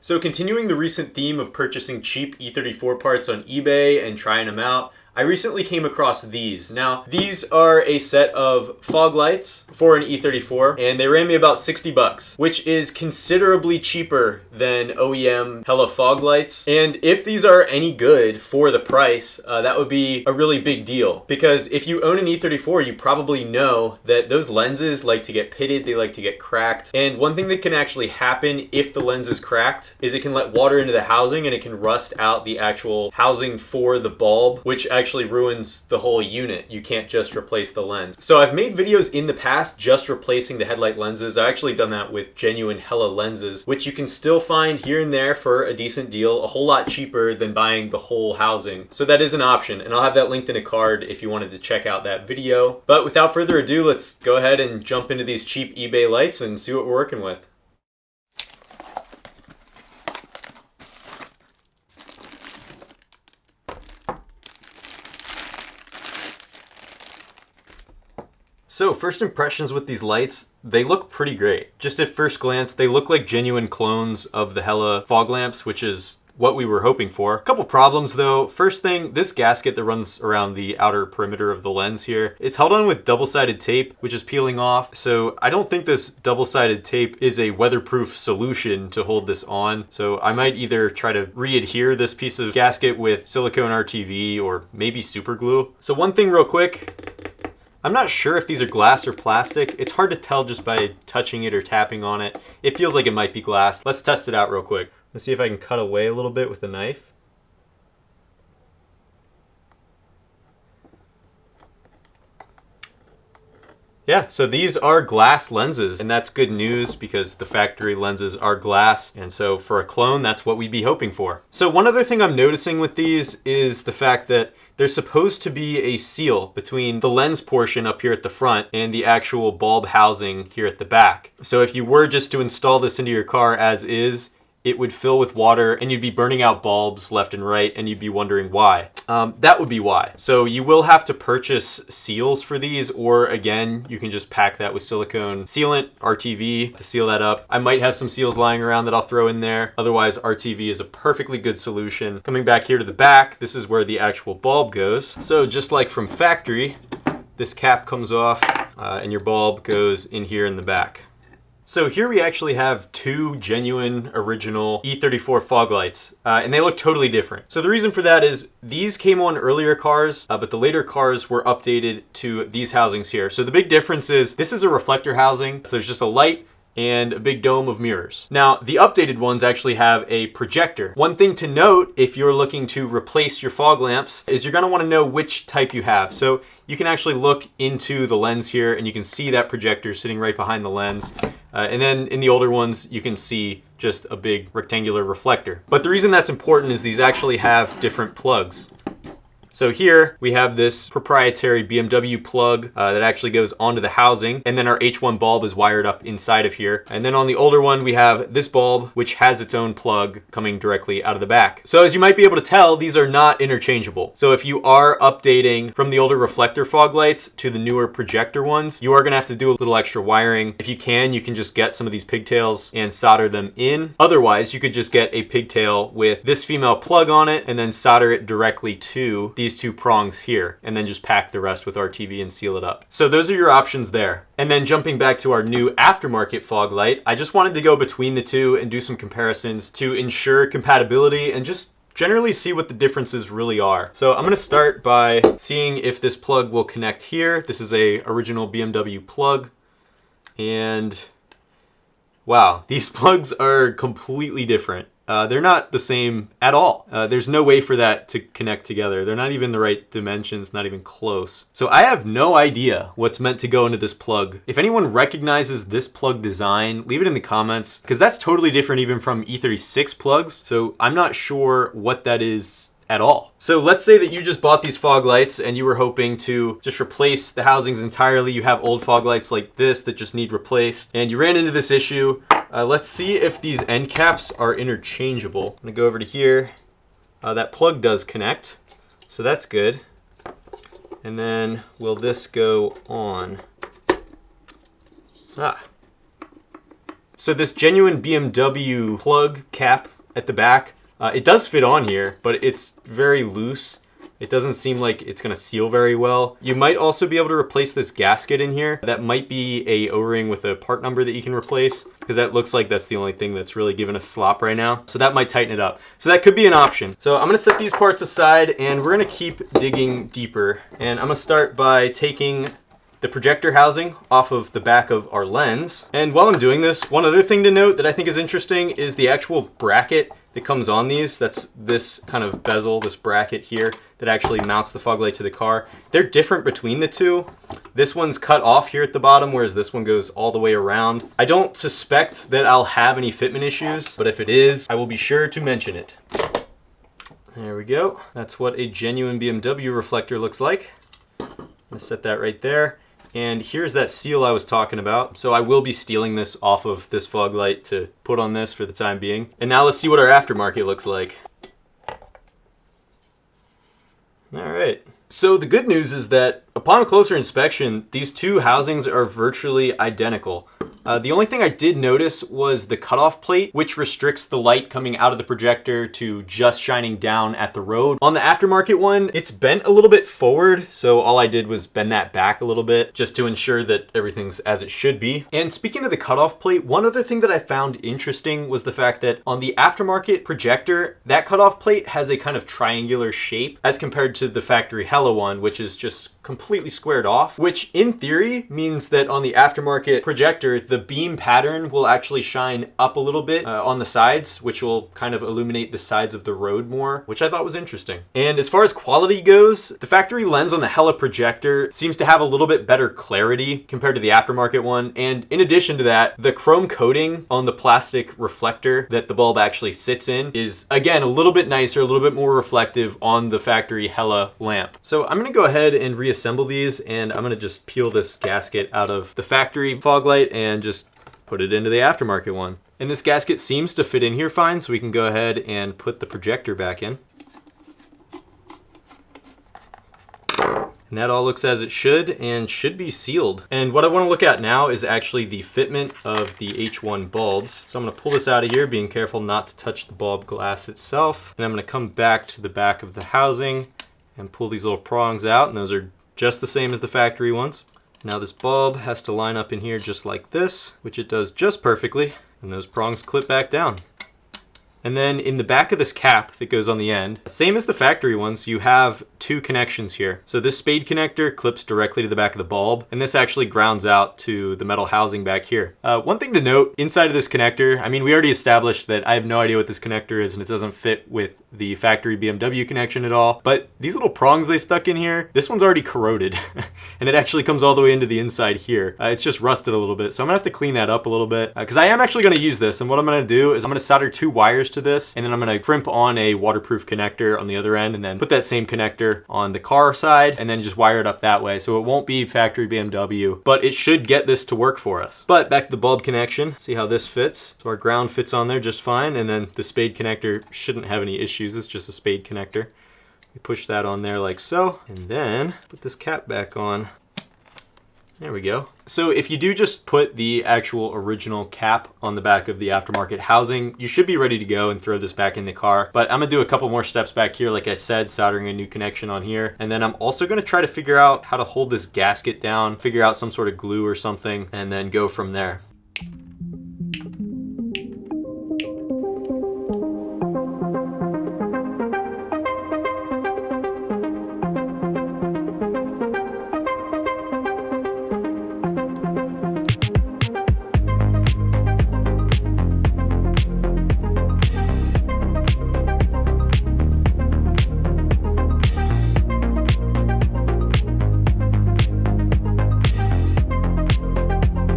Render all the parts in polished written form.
So continuing the recent theme of purchasing cheap E34 parts on eBay and trying them out, I recently came across these. Now, these are a set of fog lights for an E34, and they ran me about 60 bucks, which is considerably cheaper than OEM hella fog lights. And if these are any good for the price, that would be a really big deal. Because if you own an E34, you probably know that those lenses like to get pitted, they like to get cracked. And one thing that can actually happen if the lens is cracked is it can let water into the housing and it can rust out the actual housing for the bulb, which actually ruins the whole unit. You can't just replace the lens. So I've made videos in the past just replacing the headlight lenses. I've actually done that with genuine hella lenses, which you can still find here and there for a decent deal, a whole lot cheaper than buying the whole housing. So that is an option, and I'll have that linked in a card if you wanted to check out that video. But without further ado, let's go ahead and jump into these cheap eBay lights and see what we're working with. So first impressions with these lights, they look pretty great. Just at first glance, they look like genuine clones of the Hella fog lamps, which is what we were hoping for. A couple problems though. First thing, this gasket that runs around the outer perimeter of the lens here, it's held on with double-sided tape, which is peeling off. So I don't think this double-sided tape is a weatherproof solution to hold this on. So I might either try to re-adhere this piece of gasket with silicone RTV or maybe super glue. So one thing real quick, I'm not sure if these are glass or plastic. It's hard to tell just by touching it or tapping on it. It feels like it might be glass. Let's test it out real quick. Let's see if I can cut away a little bit with a knife. Yeah, so these are glass lenses, and that's good news because the factory lenses are glass, and so for a clone, that's what we'd be hoping for. So one other thing I'm noticing with these is the fact that there's supposed to be a seal between the lens portion up here at the front and the actual bulb housing here at the back. So if you were just to install this into your car as is, it would fill with water and you'd be burning out bulbs left and right, and you'd be wondering why. That would be why. So you will have to purchase seals for these, or again, you can just pack that with silicone sealant, RTV, to seal that up. I might have some seals lying around that I'll throw in there. Otherwise, RTV is a perfectly good solution. Coming back here to the back, this is where the actual bulb goes. So just like from factory, this cap comes off and your bulb goes in here in the back. So here we actually have two genuine original E34 fog lights, and they look totally different. So the reason for that is these came on earlier cars, but the later cars were updated to these housings here. So the big difference is this is a reflector housing, so there's just a light and a big dome of mirrors. Now, the updated ones actually have a projector. One thing to note if you're looking to replace your fog lamps is you're gonna wanna know which type you have. So you can actually look into the lens here and you can see that projector sitting right behind the lens. And then in the older ones, you can see just a big rectangular reflector. But the reason that's important is these actually have different plugs. So here we have this proprietary BMW plug that actually goes onto the housing, and then our H1 bulb is wired up inside of here. And then on the older one, we have this bulb, which has its own plug coming directly out of the back. So as you might be able to tell, these are not interchangeable. So if you are updating from the older reflector fog lights to the newer projector ones, you are gonna have to do a little extra wiring. If you can just get some of these pigtails and solder them in. Otherwise, you could just get a pigtail with this female plug on it and then solder it directly to these two prongs here, and then just pack the rest with RTV and seal it up. So those are your options there. And then jumping back to our new aftermarket fog light, I just wanted to go between the two and do some comparisons to ensure compatibility and just generally see what the differences really are. So I'm gonna start by seeing if this plug will connect here. This is a original BMW plug, and wow, these plugs are completely different. They're not the same at all. There's no way for that to connect together. They're not even the right dimensions, not even close. So I have no idea what's meant to go into this plug. If anyone recognizes this plug design, leave it in the comments, because that's totally different even from E36 plugs. So I'm not sure what that is at all. So let's say that you just bought these fog lights and you were hoping to just replace the housings entirely. You have old fog lights like this that just need replaced, and you ran into this issue. Let's see if these end caps are interchangeable. I'm gonna go over to here. That plug does connect, so that's good. And then will this go on? So this genuine BMW plug cap at the back. It does fit on here, but it's very loose. It doesn't seem like it's gonna seal very well. You might also be able to replace this gasket in here. That might be a O-ring with a part number that you can replace, because that looks like that's the only thing that's really giving us slop right now. So that might tighten it up. So that could be an option. So I'm gonna set these parts aside and we're gonna keep digging deeper. And I'm gonna start by taking the projector housing off of the back of our lens. And while I'm doing this, one other thing to note that I think is interesting is the actual bracket that comes on these. That's this kind of bezel, this bracket here that actually mounts the fog light to the car. They're different between the two. This one's cut off here at the bottom, whereas this one goes all the way around. I don't suspect that I'll have any fitment issues, but if it is, I will be sure to mention it. There we go. That's what a genuine BMW reflector looks like. I'm gonna set that right there. And here's that seal I was talking about. So I will be stealing this off of this fog light to put on this for the time being. And now let's see what our aftermarket looks like. All right. So the good news is that upon closer inspection, these two housings are virtually identical. The only thing I did notice was the cutoff plate, which restricts the light coming out of the projector to just shining down at the road. On the aftermarket one, it's bent a little bit forward, so all I did was bend that back a little bit just to ensure that everything's as it should be. And speaking of the cutoff plate, one other thing that I found interesting was the fact that on the aftermarket projector, that cutoff plate has a kind of triangular shape as compared to the factory Hella one, which is just completely squared off, which in theory means that on the aftermarket projector, the beam pattern will actually shine up a little bit on the sides, which will kind of illuminate the sides of the road more, which I thought was interesting. And as far as quality goes, the factory lens on the Hella projector seems to have a little bit better clarity compared to the aftermarket one. And in addition to that, the chrome coating on the plastic reflector that the bulb actually sits in is, again, a little bit nicer, a little bit more reflective on the factory Hella lamp. So I'm gonna go ahead and reassemble these, and I'm gonna just peel this gasket out of the factory fog light and just put it into the aftermarket one. And this gasket seems to fit in here fine, so we can go ahead and put the projector back in. And that all looks as it should and should be sealed. And what I want to look at now is actually the fitment of the H1 bulbs. So I'm going to pull this out of here, being careful not to touch the bulb glass itself. And I'm going to come back to the back of the housing and pull these little prongs out, and those are just the same as the factory ones. Now this bulb has to line up in here just like this, which it does just perfectly, and those prongs clip back down. And then in the back of this cap that goes on the end, same as the factory ones, you have two connections here. So this spade connector clips directly to the back of the bulb, and this actually grounds out to the metal housing back here. One thing to note, inside of this connector, I mean, we already established that I have no idea what this connector is, and it doesn't fit with the factory BMW connection at all, but these little prongs they stuck in here, this one's already corroded, and it actually comes all the way into the inside here. It's just rusted a little bit, so I'm gonna have to clean that up a little bit, because I am actually gonna use this, and what I'm gonna do is I'm gonna solder two wires to this, and then I'm gonna crimp on a waterproof connector on the other end, and then put that same connector on the car side, and then just wire it up that way. So it won't be factory BMW, but it should get this to work for us. But back to the bulb connection, see how this fits. So our ground fits on there just fine, and then the spade connector shouldn't have any issues. It's just a spade connector. We push that on there like so, and then put this cap back on. There we go. So if you do just put the actual original cap on the back of the aftermarket housing, you should be ready to go and throw this back in the car. But I'm gonna do a couple more steps back here, like I said, soldering a new connection on here. And then I'm also gonna try to figure out how to hold this gasket down, figure out some sort of glue or something, and then go from there.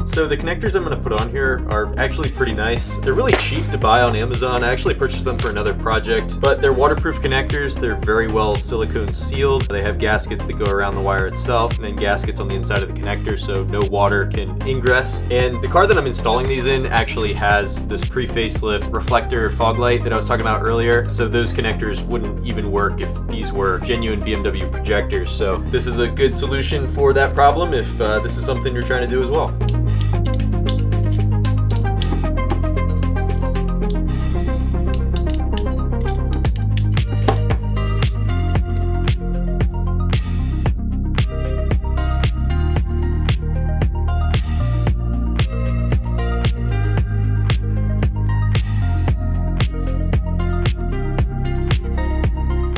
So the connectors I'm going to put on here are actually pretty nice. They're really cheap to buy on Amazon. I actually purchased them for another project, but they're waterproof connectors. They're very well silicone sealed. They have gaskets that go around the wire itself, and then gaskets on the inside of the connector so no water can ingress. And the car that I'm installing these in actually has this pre-facelift reflector fog light that I was talking about earlier. So those connectors wouldn't even work if these were genuine BMW projectors. So this is a good solution for that problem if this is something you're trying to do as well.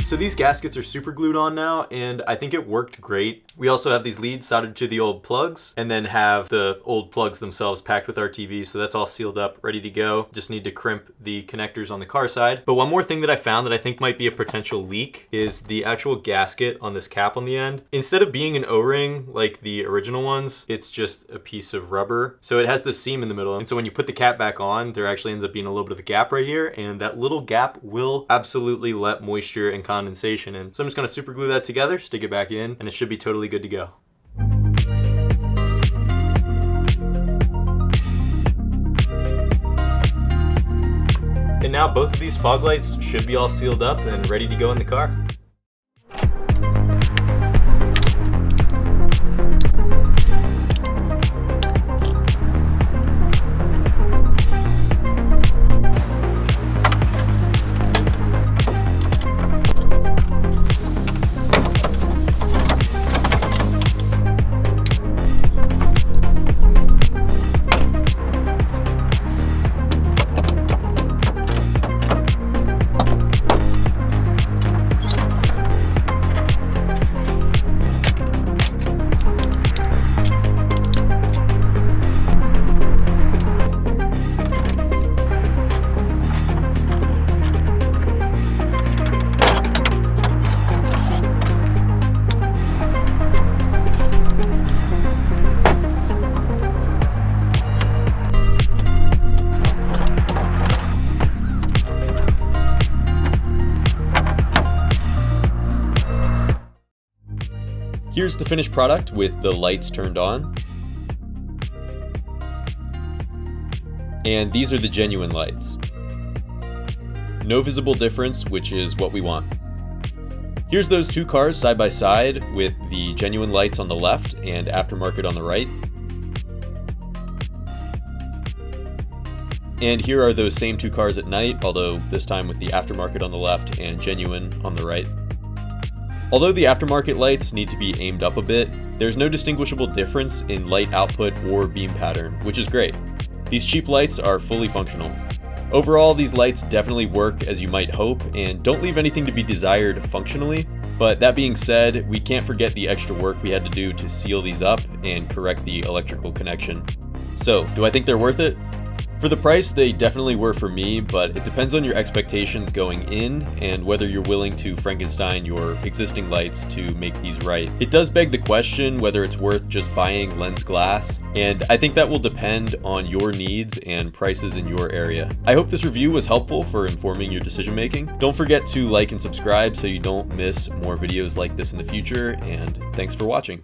So these gaskets are super glued on now, and I think it worked great. We also have these leads soldered to the old plugs, and then have the old plugs themselves packed with our TV, so that's all sealed up, ready to go. Just need to crimp the connectors on the car side. But one more thing that I found that I think might be a potential leak is the actual gasket on this cap on the end. Instead of being an O-ring like the original ones, it's just a piece of rubber. So it has this seam in the middle, and so when you put the cap back on, there actually ends up being a little bit of a gap right here, and that little gap will absolutely let moisture and condensation in. So I'm just gonna super glue that together, stick it back in, and it should be totally good to go. And now both of these fog lights should be all sealed up and ready to go in the car. Here's the finished product with the lights turned on. And these are the genuine lights. No visible difference, which is what we want. Here's those two cars side by side with the genuine lights on the left and aftermarket on the right. And here are those same two cars at night, although this time with the aftermarket on the left and genuine on the right. Although the aftermarket lights need to be aimed up a bit, there's no distinguishable difference in light output or beam pattern, which is great. These cheap lights are fully functional. Overall, these lights definitely work as you might hope and don't leave anything to be desired functionally, but that being said, we can't forget the extra work we had to do to seal these up and correct the electrical connection. So, do I think they're worth it? For the price, they definitely were for me, but it depends on your expectations going in and whether you're willing to Frankenstein your existing lights to make these right. It does beg the question whether it's worth just buying lens glass, and I think that will depend on your needs and prices in your area. I hope this review was helpful for informing your decision making. Don't forget to like and subscribe so you don't miss more videos like this in the future, and thanks for watching.